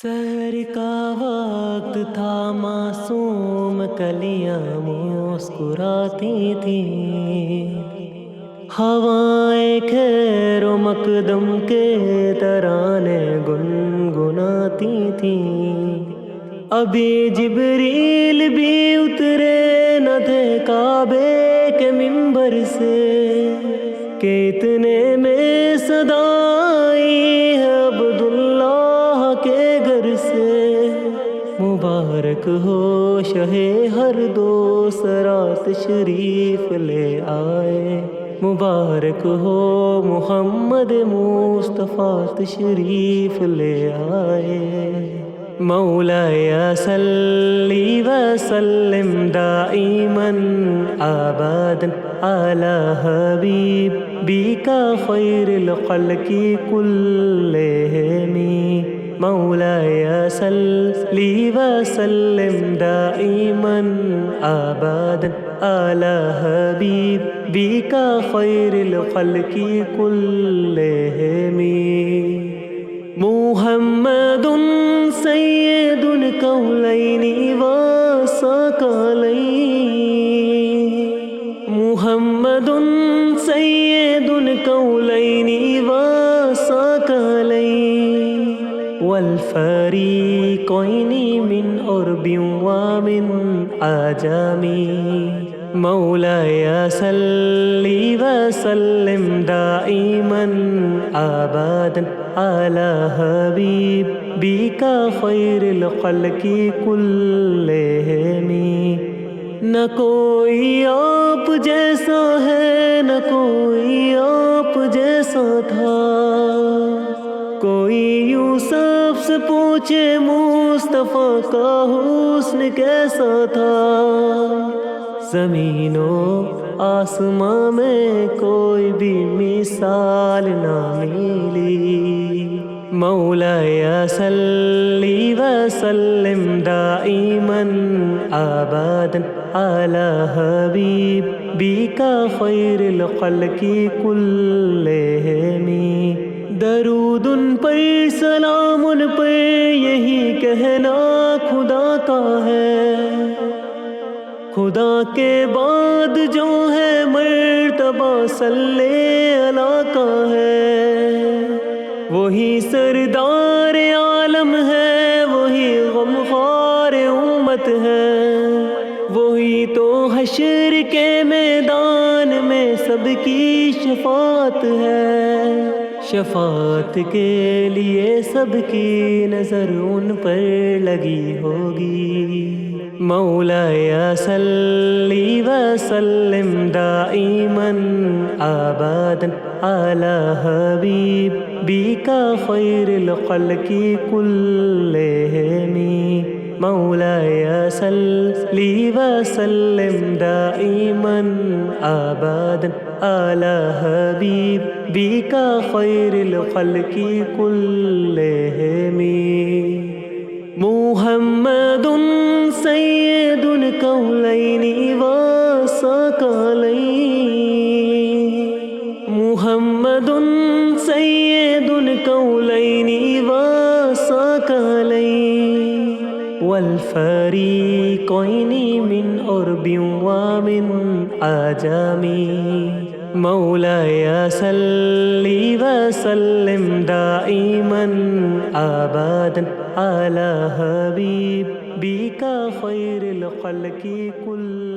سحر کا وقت تھا، معصوم کلیاں مسکراتی تھیں، ہوائیں خیر و مقدم کے ترانے گنگناتی تھیں۔ ابھی جبریل بھی اترے نہ تھے کعبے کے منبر سے کہ اتنے میں صدا آئی ہے عبداللہ کے گھر سے۔ مبارک ہو شہ ہر دو سرا تشریف لے آئے، مبارک ہو محمد مصطفیٰ تشریف لے آئے۔ مولاي صلِّ وسلم دائما ابدا على حبيبك خير الخلق كلهم۔ مولاي صلِّ وسلم دائما ابدا على حبيبك خير الخلق كلهم۔ محمد سید الکونین والثقلین، محمد سید الکونین والثقلین والفریقین من عرب ومن عجم۔ مولاي صلِّ وسلم دائما ابدا على حبيبك خير الخلق كلهم۔ نہ کوئی آپ جیسا ہے، نہ کوئی آپ جیسا تھا، کوئی یوسف سے پوچھے مصطفیٰ کا حسن کیسا تھا۔ زمین و آسمان میں کوئی بھی مثال نہ ملی۔ مولاي صلِّ وسلم دائما ابدا على حبيبك خير الخلق كلهم۔ درود ان پر، سلام ان پر، یہی کہنا خدا کا ہے۔ خدا کے بعد جو ہے مرتبہ صلی اللہ کا ہے، وہی سردار عالم ہے، وہی غمخوار امت ہے، وہی تو حشر کے میدان میں سب کی شفاعت ہے۔ شفاعت کے لیے سب کی نظر ان پر لگی ہوگی۔ مولاي صلِّ وسلم دائما ابدا على حبيبك خير الخلق كلهم۔ مولاي صلِّ وسلم دائما ابدا على حبيبك خير الخلق كلهم۔ محمد سید الکونین والثقلین، محمد سید الکونین والثقلین والفریقین من عرب ومن عجم۔ مولاي صلِّ وسلم دائما ابدا على حبيبك خير الخلق كلهم۔